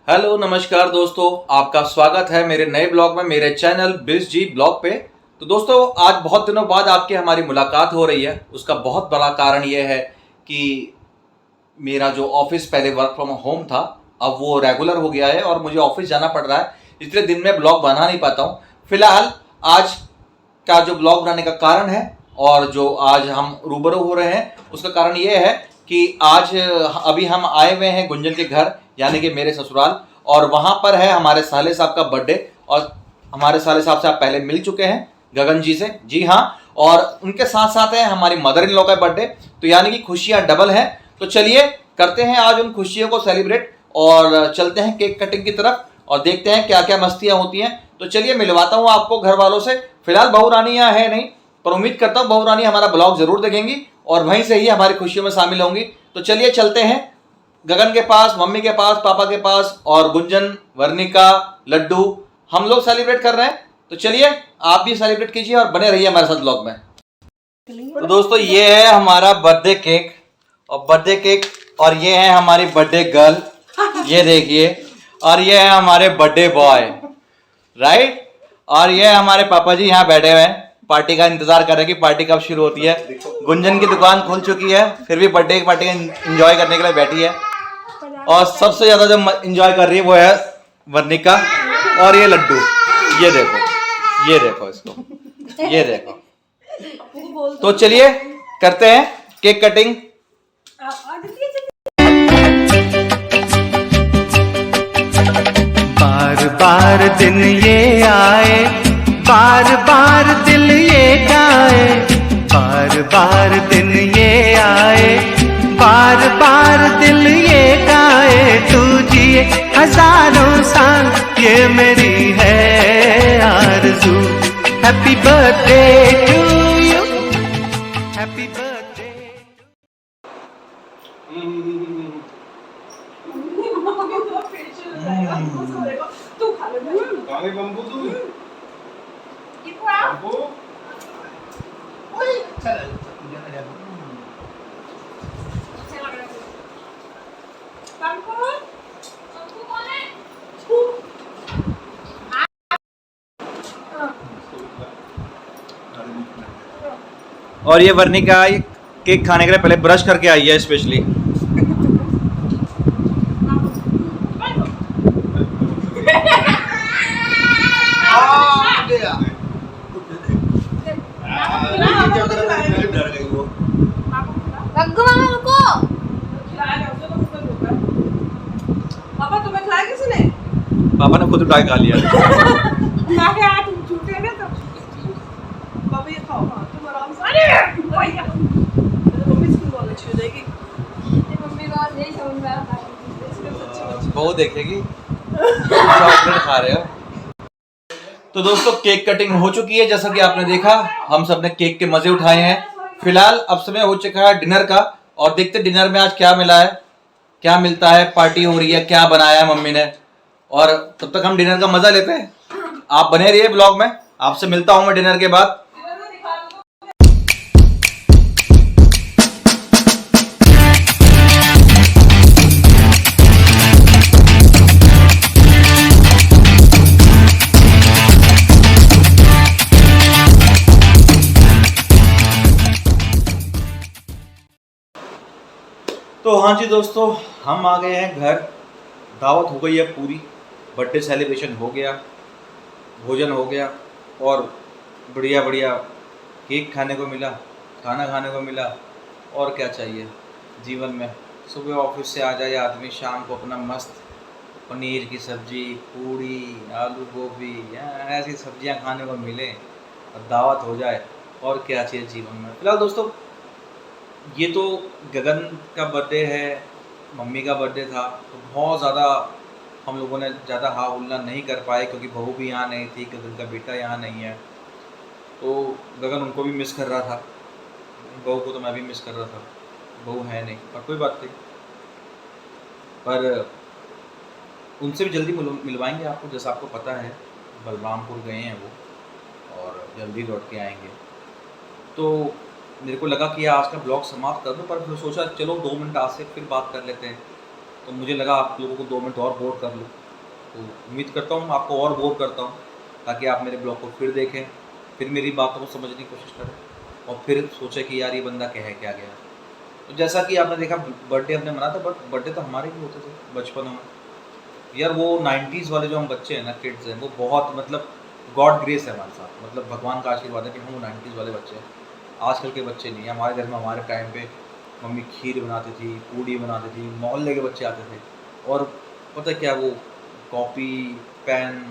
Hello नमस्कार दोस्तों, आपका स्वागत है मेरे नए ब्लॉग में, मेरे चैनल बिस जी ब्लॉग पे। तो दोस्तों, आज बहुत दिनों बाद आपकी हमारी मुलाकात हो रही है। उसका बहुत बड़ा कारण यह है कि मेरा जो ऑफिस पहले वर्क फ्रॉम होम था, अब वो रेगुलर हो गया है और मुझे ऑफिस जाना पड़ रहा है, इसलिए दिन में ब्लॉग बना नहीं पाता हूँ। फिलहाल आज का जो ब्लॉग बनाने का कारण है और जो आज हम रूबरू हो रहे हैं, उसका कारण ये है कि आज अभी हम आए हुए हैं गुंजन के घर, यानी कि मेरे ससुराल, और वहां पर है हमारे साले साहब का बर्थडे। और हमारे साले साहब से आप पहले मिल चुके हैं गगन जी से, जी हाँ। और उनके साथ साथ है हमारी मदर इन लॉ का बर्थडे, तो यानी कि खुशियां डबल हैं। तो चलिए करते हैं आज उन खुशियों को सेलिब्रेट और चलते हैं केक कटिंग की तरफ और देखते हैं क्या क्या मस्तियां होती हैं। तो चलिए मिलवाता हूं आपको घर वालों से। फिलहाल बहू रानी यहाँ है नहीं, पर उम्मीद करता हूं बहू रानी हमारा ब्लॉग जरूर देखेंगी और वहीं से ही हमारी खुशियों में शामिल होंगी। तो चलिए चलते हैं गगन के पास, मम्मी के पास, पापा के पास, और गुंजन, वर्णिका, लड्डू, हम लोग सेलिब्रेट कर रहे हैं। तो चलिए आप भी सेलिब्रेट कीजिए और बने रहिए हमारे साथ ब्लॉग में। तो दोस्तों, ये है हमारा बर्थडे केक और ये है हमारी बर्थडे गर्ल, ये देखिए। और ये है हमारे बर्थडे बॉय, राइट। और ये हमारे पापा जी यहाँ बैठे हुए हैं, पार्टी का इंतजार कर रहे हैं कि पार्टी कब शुरू होती है। गुंजन की दुकान खुल चुकी है, फिर भी बर्थडे की पार्टी एंजॉय करने के लिए बैठी है। और सबसे ज्यादा जो एंजॉय कर रही है वो है वर्णिका और ये लड्डू। ये देखो इसको, ये देखो। तो चलिए करते हैं केक कटिंग। बार बार दिन ये आए, बार बार दिल ये गाए, बार बार दिन ये आए, बार बार दिल ये गाए। तू जिए हजारों साल, ये मेरी है आरज़ू। Happy birthday to you, happy birthday. बंबू तू बंबू और ये वर्णिका केक खाने के लिए पहले ब्रश करके आई है स्पेशली। पापा तुम्हें खिलाया किसी ने? पापा ने खुद उठा के खा लिया। तुम झूठे ना तब। पापा ये खाओ, हाँ तुम आराम से। अरे मम्मी स्कूल बहुत अच्छी हो जाएगी। मम्मी बात नहीं समझ में आता है। वो देखेगी चॉकलेट खा रहे हो। तो दोस्तों, केक कटिंग हो चुकी है, जैसा कि आपने देखा। हम सब ने केक के मजे उठाए हैं। फिलहाल अब समय हो चुका है डिनर का, और देखते डिनर में आज क्या मिला है, क्या मिलता है, पार्टी हो रही है, क्या बनाया है मम्मी ने। और तब तक हम डिनर का मजा लेते हैं। आप बने रहिए ब्लॉग में, आपसे मिलता हूं मैं डिनर के बाद। तो हाँ जी दोस्तों, हम आ गए हैं घर। दावत हो गई है पूरी, बर्थडे सेलिब्रेशन हो गया, भोजन हो गया, और बढ़िया बढ़िया केक खाने को मिला, खाना खाने को मिला। और क्या चाहिए जीवन में। सुबह ऑफिस से आ जाए आदमी, शाम को अपना मस्त पनीर की सब्जी, पूड़ी, आलू गोभी, या ऐसी सब्जियां खाने को मिले और दावत हो जाए। और क्या चाहिए जीवन में। फिलहाल दोस्तों, ये तो गगन का बर्थडे है, मम्मी का बर्थडे था, तो बहुत ज़्यादा हम लोगों ने ज़्यादा हा हुल्ला नहीं कर पाए, क्योंकि बहू भी यहाँ नहीं थी, गगन का बेटा यहाँ नहीं है। तो गगन उनको भी मिस कर रहा था, बहू को तो मैं भी मिस कर रहा था। बहू है नहीं, पर कोई बात नहीं, पर उनसे भी जल्दी मिलवाएंगे आपको। जैसा आपको पता है, बलरामपुर गए हैं वो, और जल्दी लौट के आएंगे। तो मेरे को लगा कि आज का ब्लॉग समाप्त कर दूं, पर फिर सोचा चलो 2 मिनट आज से फिर बात कर लेते हैं। तो मुझे लगा आप लोगों को 2 मिनट और बोर कर लूँ। तो उम्मीद करता हूँ आपको और बोर करता हूँ, ताकि आप मेरे ब्लॉग को फिर देखें, फिर मेरी बातों को समझने की कोशिश करें और फिर सोचें कि यार ये बंदा कहे क्या गया। तो जैसा कि आपने देखा बर्थडे हमने मना था, बट बर्थडे तो हमारे भी होते थे बचपनों में यार। वो 90s वाले जो हम बच्चे हैं ना, किड्स हैं, वो बहुत मतलब गॉड ग्रेस है हमारे साथ, मतलब भगवान का आशीर्वाद है कि हम 90s वाले बच्चे हैं। आजकल के बच्चे नहीं है। हमारे घर में हमारे टाइम पे मम्मी खीर बनाती थी, पूड़ी बनाती थी, मोहल्ले के बच्चे आते थे और पता है क्या, वो कॉपी, पेन,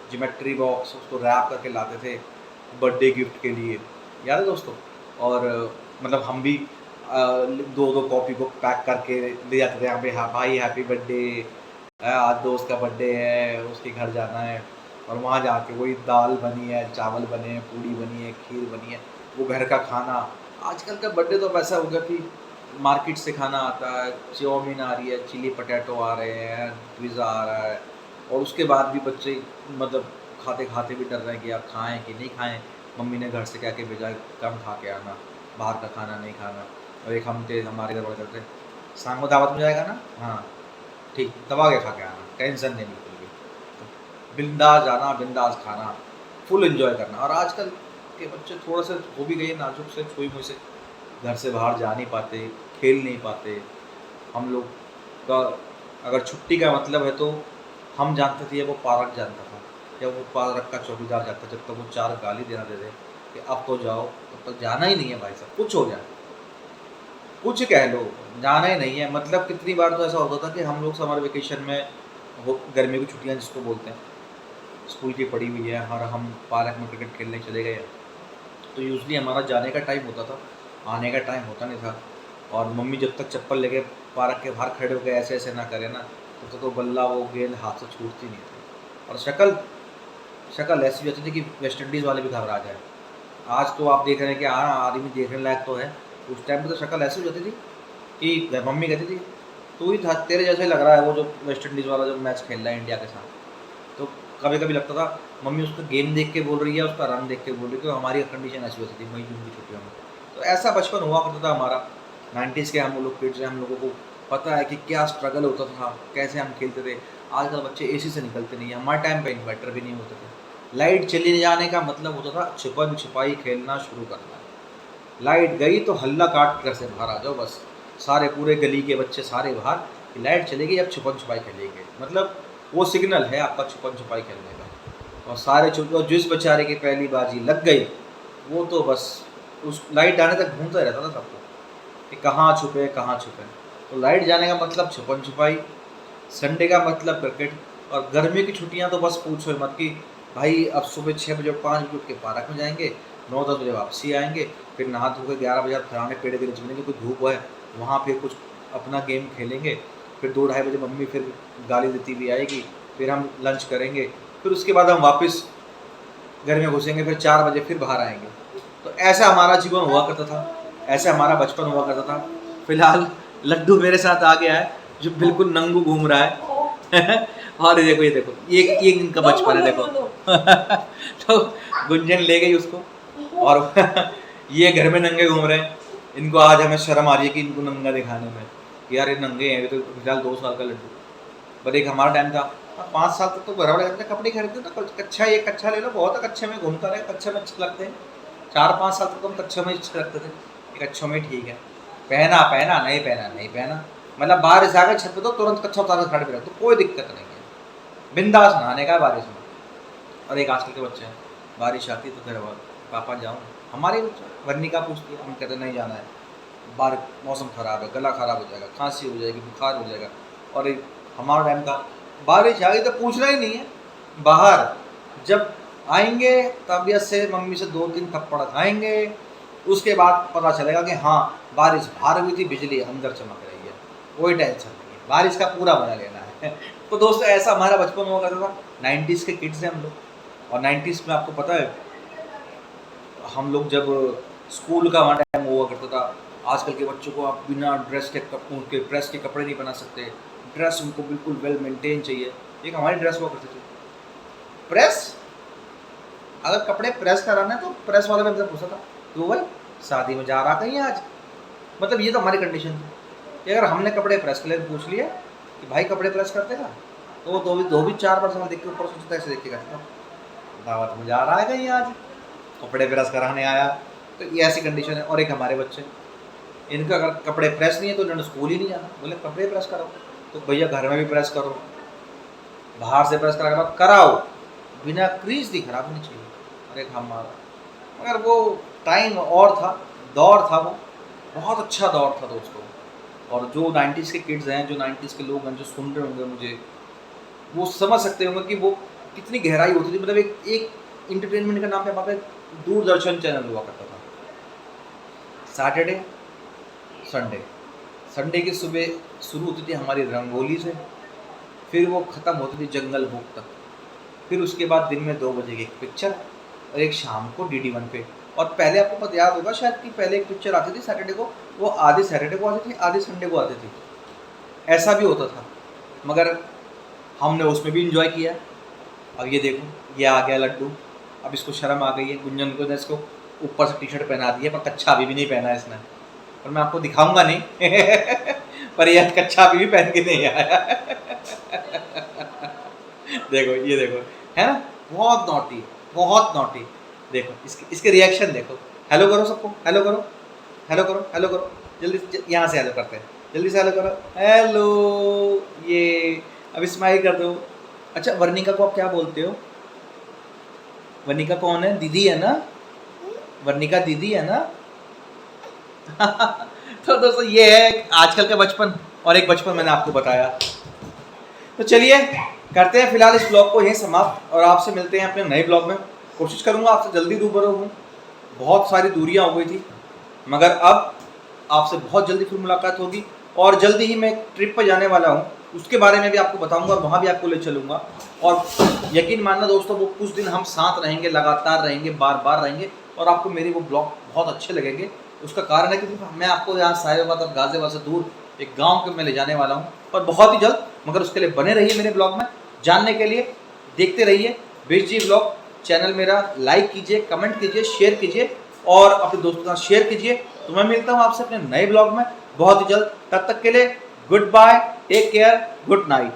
ज्योमेट्री बॉक्स उसको रैप करके लाते थे बर्थडे गिफ्ट के लिए, याद है दोस्तों। और मतलब हम भी दो दो कॉपी को पैक करके ले जाते थे यहाँ पे, हाँ भाई हैप्पी बर्थडे, आज दोस्त का बर्थडे है, उसके घर जाना है। और वहाँ जाके वही दाल बनी है, चावल बने हैं, पूड़ी बनी है, खीर बनी है, वो घर का खाना। आजकल का बर्थडे तो वैसा हो गया कि मार्केट से खाना आता है, चाउमीन आ रही है, चिली पटेटो आ रहे हैं, पिज़्ज़ा आ रहा है, और उसके बाद भी बच्चे मतलब खाते खाते भी डर रहे हैं कि आप खाएं कि नहीं खाएं। मम्मी ने घर से कह के भेजा कम खा के आना, बाहर का खाना नहीं खाना। और एक हम थे, हमारे घर वाले करते शाम को दावत में जाएगा ना, हाँ ठीक, दबा के खा के आना, टेंशन नहीं बिल्कुल भी, तो बिंदास जाना, बिंदास खाना, फुल एंजॉय करना। और आजकल के बच्चे थोड़ा सा हो भी गए नाजुक से, छुई मुई से, घर से बाहर जा नहीं पाते, खेल नहीं पाते। हम लोग का अगर छुट्टी का मतलब है तो हम जानते थे, या वो पार्क जानता था, या वो पार्क का चौकीदार जानता, जब तक वो 4 गाली देना दे दे कि अब तो जाओ, तब तो जाना ही नहीं है भाई साहब, कुछ हो जाए, कुछ कह लो, जाना ही नहीं है। मतलब कितनी बार तो ऐसा होता था कि हम लोग समर वेकेशन में, वो गर्मी की छुट्टियां जिसको बोलते हैं, स्कूल की पड़ी हुई है, और हम पार्क में क्रिकेट खेलने चले गए, तो यूजली हमारा जाने का टाइम होता था, आने का टाइम होता नहीं था। और मम्मी जब तक चप्पल लेके पार्क के बाहर खड़े होकर ऐसे ऐसे ना करे ना, तब तक तो बल्ला वो गेंद हाथ से छूटती नहीं थी। और शक्ल ऐसी होती थी कि वेस्ट इंडीज़ वाले भी घबरा जाए। आज तो आप देख रहे हैं कि हाँ आदमी देखने लायक तो है, उस टाइम पे तो शक्ल ऐसी हो जाती थी कि मम्मी कहती थी तू ही था, तेरे जैसा ही लग रहा है वो जो वेस्ट इंडीज़ वाला जो मैच खेल रहा है इंडिया के साथ। तो कभी कभी लगता था मम्मी उसका गेम देख के बोल रही है, उसका रन देख के बोल रही है, तो हमारी कंडीशन ऐसी होती थी मई जून की छुट्टियों में। तो ऐसा बचपन हुआ करता था हमारा। 90s के हम लोग किड्स हैं, हम लोगों को पता है कि क्या स्ट्रगल होता था, कैसे हम खेलते थे। आजकल बच्चे एसी से निकलते नहीं है, हमारे टाइम पे इन्वर्टर भी नहीं होते थे। लाइट चली जाने का मतलब होता था छुपन छुपाई खेलना शुरू करना। लाइट गई तो हल्ला काट घर से बाहर आ जाओ, बस सारे पूरे गली के बच्चे सारे बाहर कि लाइट चलेगी अब छुपन छुपाई खेलेंगे, मतलब वो सिग्नल है आपका छुपन छुपाई खेलने का। और सारे और जिस बेचारे की पहली बाजी लग गई वो तो बस उस लाइट आने तक घूमता रहता था सबको कि कहाँ छुपे कहाँ छुपे। तो लाइट जाने का मतलब छुपन छुपाई, संडे का मतलब क्रिकेट। और गर्मी की छुट्टियां तो बस पूछो ही मत कि भाई अब सुबह 6 बजे 5 बजे उठ के पार्क में जाएंगे, 9-10 बजे वापसी आएंगे, फिर नहा धो के 11 बजे फलाने पेड़ के नीचे मिलेंगे, कोई धूप है वहाँ फिर कुछ अपना गेम खेलेंगे, फिर 2-2:30 बजे मम्मी फिर गाली देती भी आएगी, फिर हम लंच करेंगे, फिर उसके बाद हम वापस घर में घुसेंगे, फिर 4 बजे फिर बाहर आएंगे। तो ऐसा हमारा जीवन हुआ करता था, ऐसा हमारा बचपन हुआ करता था। फिलहाल लड्डू मेरे साथ आ गया है जो बिल्कुल नंगू घूम रहा है और ये देखो ये इनका बचपन है देखो तो गुंजन ले गई उसको और ये घर में नंगे घूम रहे हैं। इनको आज हमें शर्म आ रही है कि इनको नंगा दिखाने में कि यार ये नंगे हैं। ये तो फिलहाल 2 साल का लड्डू, पर एक हमारा टाइम था 5 साल तक तो घर वाले अपने कपड़े खरीदते तो कच्छा, ये कच्छा ले लो, बहुत कच्छे में घूमता रहे, कच्छे में अच्छे लगते हैं। 4-5 साल तक तो हम कच्छों में अच्छे लगते थे, एक कच्छों में ठीक है, पहना पहना नहीं पहना नहीं पहना, मतलब बारिश आ गई छत पे तो तुरंत कच्छा उतार के खड़े पे रखो, तो कोई दिक्कत नहीं है, बिंदास नहाने का बारिश में। और एक आजकल के बच्चे हैं बारिश आती तो घर पापा जाऊँ, हमारे वर्णी का पूछती है, हम कहते नहीं जाना है, बार मौसम ख़राब है, गला ख़राब हो जाएगा, खांसी हो जाएगी, बुखार हो जाएगा। और हमारा टाइम का बारिश आ गई तो पूछना ही नहीं है, बाहर जब आएंगे तबीयत से मम्मी से 2-3 थप्पड़ खाएंगे, उसके बाद पता चलेगा कि हाँ बारिश बाहर हुई थी, बिजली अंदर चमक रही है, कोई टेंशन नहीं है, बारिश का पूरा मजा लेना है तो दोस्तों ऐसा हमारा बचपन हुआ करता था। 90s के किड्स हैं हम लोग, और 90s में आपको पता है हम लोग जब स्कूल का हमारा टाइम हुआ करता था, आजकल के बच्चों को आप बिना ड्रेस के उनके प्रेस के कपड़े नहीं बना सकते, ड्रेस उनको बिल्कुल वेल मेंटेन चाहिए। एक हमारी ड्रेस हुआ करती थी प्रेस, अगर कपड़े प्रेस कराना है तो प्रेस वाले में पूछा था तो भाई शादी में जा रहा कहीं आज, मतलब ये तो हमारी कंडीशन थी कि अगर हमने कपड़े प्रेस के लिए पूछ लिया कि भाई कपड़े प्रेस करते का, तो वो धोबी 4 बार साल देख के ऊपर सोचता है, ऐसे देख के कहता दावत में जा रहा है कहीं आज, कपड़े प्रेस कराने आया। तो ये ऐसी कंडीशन है। और एक हमारे बच्चे, इनका अगर कपड़े प्रेस नहीं है तो इन्होंने स्कूल ही नहीं जाना, बोले कपड़े प्रेस करो। तो भैया घर में भी प्रेस करो, बाहर से प्रेस करा कराओ, बिना क्रीज दी खराब नहीं चाहिए। अरे हमारा मगर वो टाइम और था, दौर था, वो बहुत अच्छा दौर था दोस्तों। और जो 90s के किड्स हैं, जो 90s के लोग हैं, जो सुन रहे होंगे मुझे, वो समझ सकते होंगे कि वो कितनी गहराई होती थी। मतलब एक इंटरटेनमेंट का नाम पे वहाँ पे दूरदर्शन चैनल हुआ करता था। सैटरडे संडे की सुबह शुरू होती थी हमारी रंगोली से, फिर वो ख़त्म होती थी जंगल बुक तक। फिर उसके बाद दिन में 2 बजे की एक पिक्चर और एक शाम को DD1 पे। और पहले आपको पता याद होगा शायद कि पहले एक पिक्चर आती थी सैटरडे को, वो आधी सैटरडे को आती थी, आधी संडे को आती थी, ऐसा भी होता था। मगर हमने उसमें भी इंजॉय किया। अब ये देखो, ये आ गया लड्डू, अब इसको शर्म आ गई है। गुंजन को ने इसको ऊपर से टी-शर्ट पहना दी है, पर कच्छा अभी भी नहीं पहना है इसने, और मैं आपको दिखाऊंगा नहीं पर यह कच्छा अभी भी पहन के नहीं आया देखो, ये देखो, है ना, बहुत नॉटी, बहुत नॉटी। देखो इसके रिएक्शन देखो। हेलो करो सबको, हेलो करो, हेलो करो, हेलो करो, जल्दी यहाँ से हेलो करते हैं, जल्दी से हेलो करो, हेलो। ये अब स्माइल कर दो। अच्छा, वर्णिका को आप क्या बोलते हो? वर्णिका कौन है? दीदी है ना? वर्णिका दीदी है ना? तो दोस्तों ये है आजकल का बचपन, और एक बचपन मैंने आपको बताया। तो चलिए करते हैं फिलहाल इस ब्लॉग को यहीं समाप्त, और आपसे मिलते हैं अपने नए ब्लॉग में। कोशिश करूंगा आपसे जल्दी रूबरू हूँ, बहुत सारी दूरियां हो गई थी, मगर अब आपसे बहुत जल्दी फिर मुलाकात होगी। और जल्दी ही मैं एक ट्रिप पर जाने वाला हूँ, उसके बारे में भी आपको बताऊंगा, और वहाँ भी आपको ले चलूँगा। और यकीन मानना दोस्तों, वो कुछ दिन हम साथ रहेंगे, लगातार रहेंगे, बार बार रहेंगे, और आपको मेरे वो ब्लॉग बहुत अच्छे लगेंगे। उसका कारण है कि मैं आपको यहाँ साहिबाबाद और गाजियाबाद से दूर एक गांव के में ले जाने वाला हूँ, पर बहुत ही जल्द। मगर उसके लिए बने रहिए मेरे ब्लॉग में, जानने के लिए देखते रहिए बिश जी ब्लॉग। चैनल मेरा लाइक कीजिए, कमेंट कीजिए, शेयर कीजिए, और अपने दोस्तों के साथ शेयर कीजिए। तो मैं मिलता हूँ आपसे अपने नए ब्लॉग में बहुत ही जल्द। तब तक के लिए goodbye, take care, good night.